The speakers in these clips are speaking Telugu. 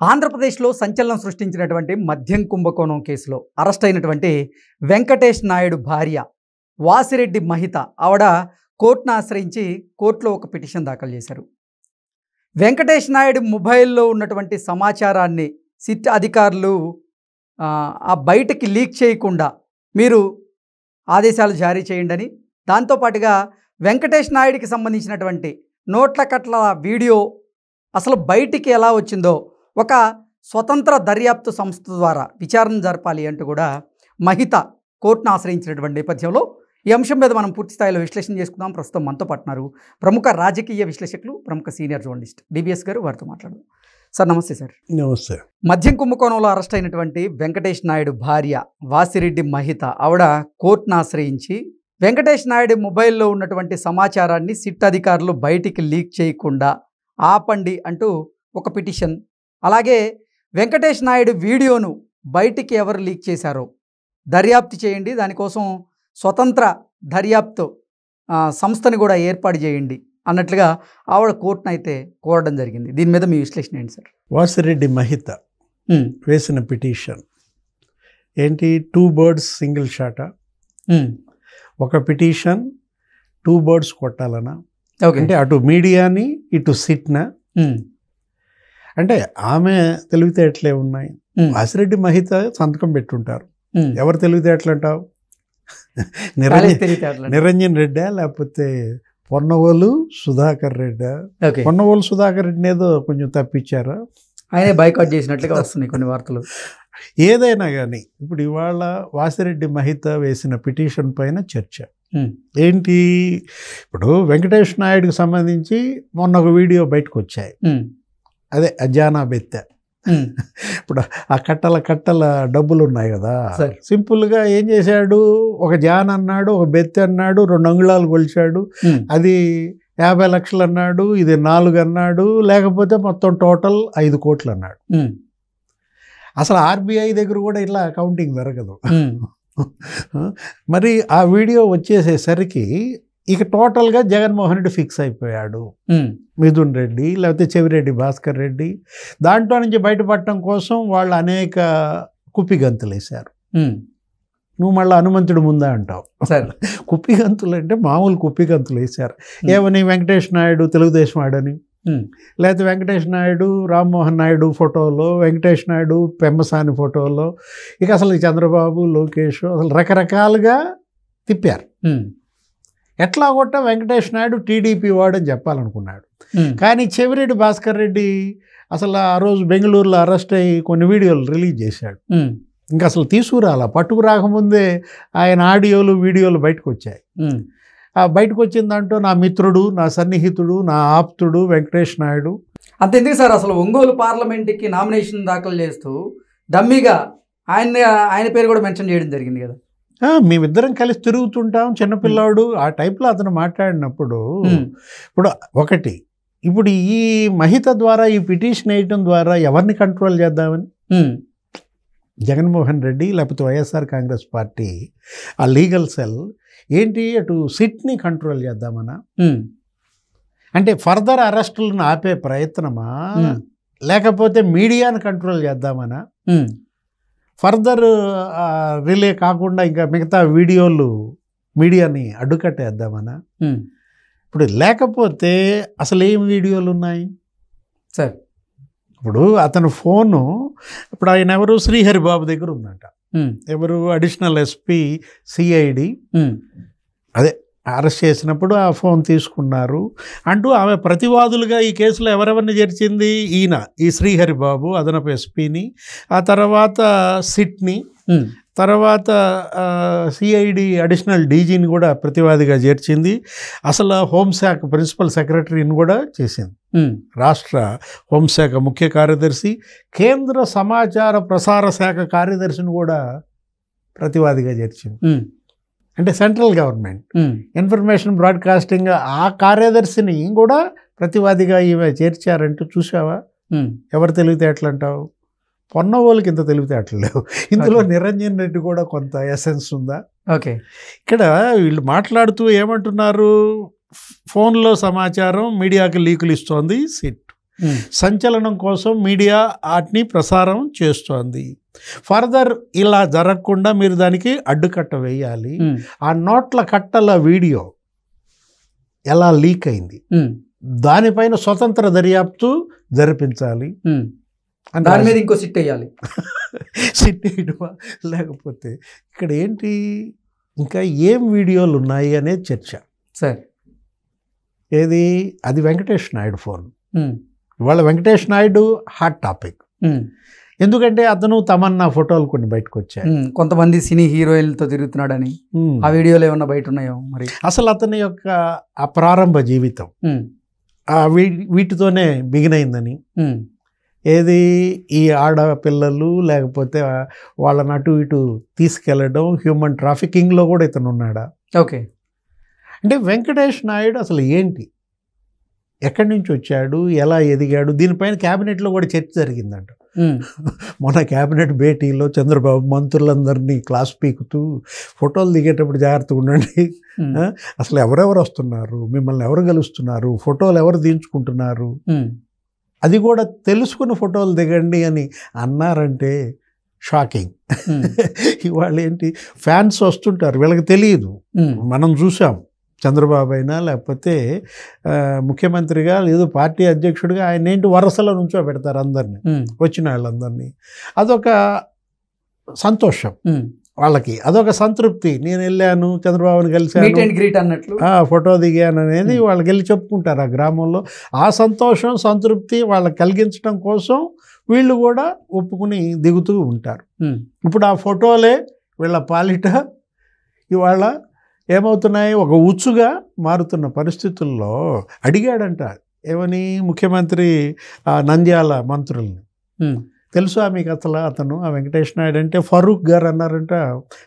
ఆంధ్రప్రదేశ్లో సంచలనం సృష్టించినటువంటి మద్యం కుంభకోణం కేసులో అరెస్ట్ అయినటువంటి వెంకటేష్ నాయుడు భార్య వాసిరెడ్డి మహిత ఆవిడ కోర్టును ఆశ్రయించి కోర్టులో ఒక పిటిషన్ దాఖలు చేశారు. వెంకటేష్ నాయుడు మొబైల్లో ఉన్నటువంటి సమాచారాన్ని సిట్ అధికారులు బయటకి లీక్ చేయకుండా మీరు ఆదేశాలు జారీ చేయండి అని, దాంతోపాటుగా వెంకటేష్ నాయుడికి సంబంధించినటువంటి నోట్ల కట్ల వీడియో అసలు బయటికి ఎలా వచ్చిందో ఒక స్వతంత్ర దర్యాప్తు సంస్థ ద్వారా విచారణ జరపాలి అంటూ కూడా మహిత కోర్టును ఆశ్రయించినటువంటి నేపథ్యంలో ఈ అంశం మీద మనం పూర్తి స్థాయిలో విశ్లేషణ చేసుకుందాం. ప్రస్తుతం మనతో పాటున్నారు ప్రముఖ రాజకీయ విశ్లేషకులు, ప్రముఖ సీనియర్ జర్నలిస్ట్ డిబిఎస్ గారు. వారితో మాట్లాడదాం. సార్ నమస్తే. సార్ నమస్తే. మద్యం కుంభకోణంలో అరెస్ట్ అయినటువంటి వెంకటేష్ నాయుడు భార్య వాసిరెడ్డి మహిత ఆవిడ కోర్టును ఆశ్రయించి వెంకటేష్ నాయుడు మొబైల్లో ఉన్నటువంటి సమాచారాన్ని సిట్ అధికారులు బయటికి లీక్ చేయకుండా ఆపండి అంటూ ఒక పిటిషన్, అలాగే వెంకటేష్ నాయుడు వీడియోను బయటికి ఎవరు లీక్ చేశారో దర్యాప్తు చేయండి, దానికోసం స్వతంత్ర దర్యాప్తు సంస్థని కూడా ఏర్పాటు చేయండి అన్నట్లుగా ఆవిడ కోర్టును అయితే కోరడం జరిగింది. దీని మీద మీ విశ్లేషణ ఏంటి సార్? వాసిరెడ్డి మహిత వేసిన పిటిషన్ ఏంటి? 2 birds సింగిల్ షాటా? ఒక పిటిషన్ 2 birds కొట్టాలనా? అంటే అటు మీడియాని ఇటు సిట్నా? అంటే ఆమె తెలివితేటలే ఉన్నాయి. వాసిరెడ్డి మహిత సంతకం పెట్టుంటారు. ఎవరు తెలివితేటలు అంటావు? నిరంజన్ రెడ్డా లేకపోతే పొన్నవోలు సుధాకర్ రెడ్డా? పొన్నవోలు సుధాకర్ రెడ్డిని ఏదో కొంచెం తప్పించారా? ఆయనే బైకాట్ చేసినట్లుగా వస్తున్నాయి కొన్ని వార్తలు. ఏదైనా కానీ ఇప్పుడు ఇవాళ వాసిరెడ్డి మహిత వేసిన పిటిషన్ పైన చర్చ ఏంటి? ఇప్పుడు వెంకటేష్ నాయుడుకి సంబంధించి మొన్న ఒక వీడియో బయటకు వచ్చాయి. అదే అజానా బెత్తె. ఇప్పుడు ఆ కట్టల డబ్బులు ఉన్నాయి కదా, సింపుల్గా ఏం చేశాడు? ఒక జాన్ అన్నాడు, ఒక బెత్తె అన్నాడు, 2 అంగుళాలు కొలిచాడు, అది 50 లక్షలు అన్నాడు, ఇది 4 అన్నాడు, లేకపోతే మొత్తం టోటల్ 5 కోట్లు అన్నాడు. అసలు ఆర్బీఐ దగ్గర కూడా ఇలా కౌంటింగ్ జరగదు. మరి ఆ వీడియో వచ్చేసేసరికి ఇక టోటల్గా జగన్మోహన్ రెడ్డి ఫిక్స్ అయిపోయాడు. మిథున్ రెడ్డి లేకపోతే చెవిరెడ్డి భాస్కర్ రెడ్డి దాంట్లో నుంచి బయటపడటం కోసం వాళ్ళు అనేక కుప్పిగంతులు వేశారు. నువ్వు మళ్ళీ హనుమంతుడు ముందా అంటావు. కుప్పిగంతులు అంటే మామూలు కుప్పిగంతులు వేశారు. ఏమని? వెంకటేష్ నాయుడు తెలుగుదేశం ఆడని, లేకపోతే వెంకటేష్ నాయుడు రామ్మోహన్ నాయుడు ఫోటోలో, వెంకటేష్ నాయుడు పెమ్మసాని ఫోటోలో, ఇక అసలు చంద్రబాబు లోకేష్ అసలు రకరకాలుగా తిప్పారు. ఎట్లా కొట్ట వెంకటేష్ నాయుడు టీడీపీ వాడని చెప్పాలనుకున్నాడు. కానీ చెవిరెడ్డి భాస్కర్ రెడ్డి అసలు ఆ రోజు బెంగళూరులో అరెస్ట్ అయ్యి కొన్ని వీడియోలు రిలీజ్ చేశాడు. ఇంకా అసలు తీసుకురాలా, పట్టుకు రాకముందే ఆయన ఆడియోలు వీడియోలు బయటకు వచ్చాయి. ఆ బయటకు వచ్చిన దాంట్లో నా మిత్రుడు, నా సన్నిహితుడు, నా ఆప్తుడు వెంకటేష్ నాయుడు. అంతెందుకు సార్, అసలు ఒంగోలు పార్లమెంట్కి నామినేషన్ దాఖలు చేస్తూ డమ్మీగా ఆయన పేరు కూడా మెన్షన్ చేయడం జరిగింది కదా. మేమిద్దరం కలిసి తిరుగుతుంటాం, చిన్నపిల్లాడు ఆ టైప్లో అతను మాట్లాడినప్పుడు. ఇప్పుడు ఒకటి, ఇప్పుడు ఈ మహిత ద్వారా ఈ పిటిషన్ వేయటం ద్వారా ఎవరిని కంట్రోల్ చేద్దామని? జగన్మోహన్ రెడ్డి లేకపోతే వైఎస్ఆర్ కాంగ్రెస్ పార్టీ ఆ లీగల్ సెల్ ఏంటి, అటు సిట్ని కంట్రోల్ చేద్దామనా? అంటే ఫర్దర్ అరెస్టులను ఆపే ప్రయత్నమా, లేకపోతే మీడియాని కంట్రోల్ చేద్దామనా? ఫర్దర్ రిలే కాకుండా ఇంకా మిగతా వీడియోలు మీడియాని అడ్డుకట్టేద్దామనా? ఇప్పుడు లేకపోతే అసలు ఏం వీడియోలు ఉన్నాయి సార్? ఇప్పుడు అతను ఫోను, ఇప్పుడు ఆయన ఎవరు, శ్రీహరి బాబు దగ్గర ఉందంట. ఎవరు? అడిషనల్ ఎస్పీ సిఐడి అదే అరెస్ట్ చేసినప్పుడు ఆ ఫోన్ తీసుకున్నారు అంటూ ఆమె ప్రతివాదులుగా ఈ కేసులో ఎవరెవరిని చేర్చింది? ఈయన, ఈ శ్రీహరి బాబు అదనపు ఎస్పీని, ఆ తర్వాత సిట్ని, తర్వాత సిఐడి అడిషనల్ డీజీని కూడా ప్రతివాదిగా చేర్చింది. అసలు హోంశాఖ ప్రిన్సిపల్ సెక్రటరీని కూడా చేసింది. రాష్ట్ర హోంశాఖ ముఖ్య కార్యదర్శి, కేంద్ర సమాచార ప్రసార శాఖ కార్యదర్శిని కూడా ప్రతివాదిగా చేర్చింది. అంటే సెంట్రల్ గవర్నమెంట్ ఇన్ఫర్మేషన్ బ్రాడ్కాస్టింగ్ ఆ కార్యదర్శిని కూడా ప్రతివాదిగా ఈమె చేర్చారంటూ చూసావా? ఎవరు తెలివితేటలు అంటావు? పొన్నవోళ్ళకి ఇంత తెలివితేటలు లేవు. ఇందులో నిరంజన్ రెడ్డి కూడా కొంత ఎసెన్స్ ఉందా? ఓకే. ఇక్కడ వీళ్ళు మాట్లాడుతూ ఏమంటున్నారు? ఫోన్లో సమాచారం మీడియాకి లీకులు ఇస్తోంది సిట్. సంచలనం కోసం మీడియా వాటిని ప్రసారం చేస్తోంది. ఫర్దర్ ఇలా జరగకుండా మీరు దానికి అడ్డుకట్ట వేయాలి. ఆ నోట్ల కట్టల వీడియో ఎలా లీక్ అయింది దానిపైన స్వతంత్ర దర్యాప్తు జరిపించాలి. దాని మీద ఇంకో సిట్ వేయాలి. సిట్ వేయడమా లేకపోతే ఇక్కడ ఏంటి ఇంకా ఏం వీడియోలు ఉన్నాయి అనే చర్చ. సరే, ఏది అది వెంకటేష్ నాయుడు ఫోన్. ఇవాళ వెంకటేష్ నాయుడు హాట్ టాపిక్. ఎందుకంటే అతను తమన్నా ఫోటోలు కొన్ని బయటకు వచ్చాయి. కొంతమంది సినీ హీరోయిన్లతో తిరుగుతున్నాడని ఆ వీడియోలు ఏమన్నా బయట ఉన్నాయో మరి. అసలు అతని యొక్క ఆ ప్రారంభ జీవితం వీటితోనే బిగినైందని, ఏది ఈ ఆడపిల్లలు లేకపోతే వాళ్ళని అటు ఇటు తీసుకెళ్ళడం, హ్యూమన్ ట్రాఫికింగ్లో కూడా ఇతను ఉన్నాడా? ఓకే. అంటే వెంకటేష్ నాయుడు అసలు ఏంటి, ఎక్కడి నుంచి వచ్చాడు, ఎలా ఎదిగాడు, దీనిపైన క్యాబినెట్లో కూడా చర్చ జరిగిందంట. మొన్న క్యాబినెట్ భేటీలో చంద్రబాబు మంత్రులందరినీ క్లాస్ పీకుతూ ఫోటోలు దిగేటప్పుడు జాగ్రత్తగా ఉండండి, అసలు ఎవరెవరు వస్తున్నారు, మిమ్మల్ని ఎవరు కలుస్తున్నారు, ఫోటోలు ఎవరు దించుకుంటున్నారు, అది కూడా తెలుసుకున్న ఫోటోలు దిగండి అని అన్నారంటే షాకింగ్. ఇవాళ ఏంటి ఫ్యాన్స్ వస్తుంటారు, వీళ్ళకి తెలియదు. మనం చూసాం చంద్రబాబు అయినా లేకపోతే ముఖ్యమంత్రిగా ఏదో పార్టీ అధ్యక్షుడిగా ఆయన ఏంటి వరుసలో నుంచో పెడతారు అందరినీ, వచ్చిన వాళ్ళందరినీ. అదొక సంతోషం వాళ్ళకి, అదొక సంతృప్తి. నేను వెళ్ళాను, చంద్రబాబుని కలిశాను, ఫోటో దిగాను అనేది వాళ్ళకి వెళ్ళి చెప్పుకుంటారు ఆ గ్రామంలో. ఆ సంతోషం సంతృప్తి వాళ్ళకి కలిగించడం కోసం వీళ్ళు కూడా ఒప్పుకుని దిగుతూ ఉంటారు. ఇప్పుడు ఆ ఫోటోలే వీళ్ళ పాలిట ఇవాళ ఏమవుతున్నాయి, ఒక ఉచ్చుగా మారుతున్న పరిస్థితుల్లో అడిగాడంట ఏమని ముఖ్యమంత్రి నంద్యాల మంత్రుల్ని. తెలుసా మీకు అసలు అతను ఆ వెంకటేష్ నాయుడు అంటే? ఫరూక్ గారు అన్నారంట,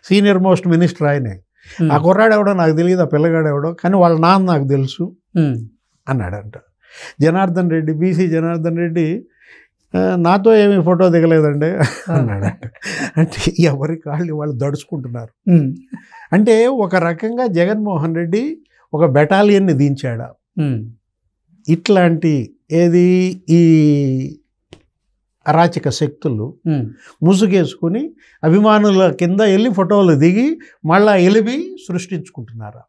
సీనియర్ మోస్ట్ మినిస్టర్ ఆయనే. ఆ కుర్రాడు ఎవడో నాకు తెలియదు, ఆ పిల్లగాడు ఎవడో, కానీ వాళ్ళ నాన్న నాకు తెలుసు అన్నాడంట. జనార్దన్ రెడ్డి, బీసీ జనార్దన్ రెడ్డి నాతో ఏమీ ఫోటో దిగలేదండి అన్నాడంట. అంటే ఎవరి కాళ్ళు వాళ్ళు దడుచుకుంటున్నారు. అంటే ఒక రకంగా జగన్మోహన్ రెడ్డి ఒక బెటాలియన్ని దించాడా? ఇట్లాంటి ఏది ఈ అరాచక శక్తులు ముసుగేసుకుని అభిమానుల కింద వెళ్ళి ఫోటోలు దిగి మళ్ళా ఎలిపి సృష్టించుకుంటున్నారా?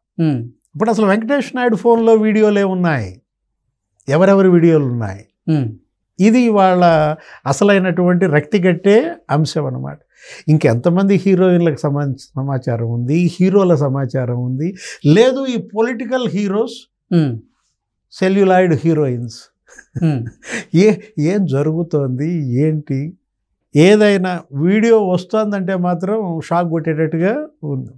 ఇప్పుడు అసలు వెంకటేష్ నాయుడు ఫోన్లో వీడియోలు ఏమున్నాయి, ఎవరెవరి వీడియోలు ఉన్నాయి? ఇది వాళ్ళ అసలైనటువంటి రక్తిగట్టే అంశం అన్నమాట. ఇంకెంతమంది హీరోయిన్లకు సమాచారం ఉంది, హీరోల సమాచారం ఉంది, లేదు ఈ పొలిటికల్ హీరోస్, సెల్యులాయిడ్ హీరోయిన్స్, ఏం జరుగుతోంది ఏంటి? ఏదైనా వీడియో వస్తుందంటే మాత్రం షాక్ కొట్టేటట్టుగా ఉంది.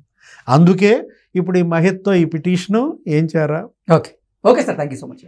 అందుకే ఇప్పుడు ఈ మహిత్తో ఈ పిటిషను ఏం చేరా. Okay okay sir, thank you so much.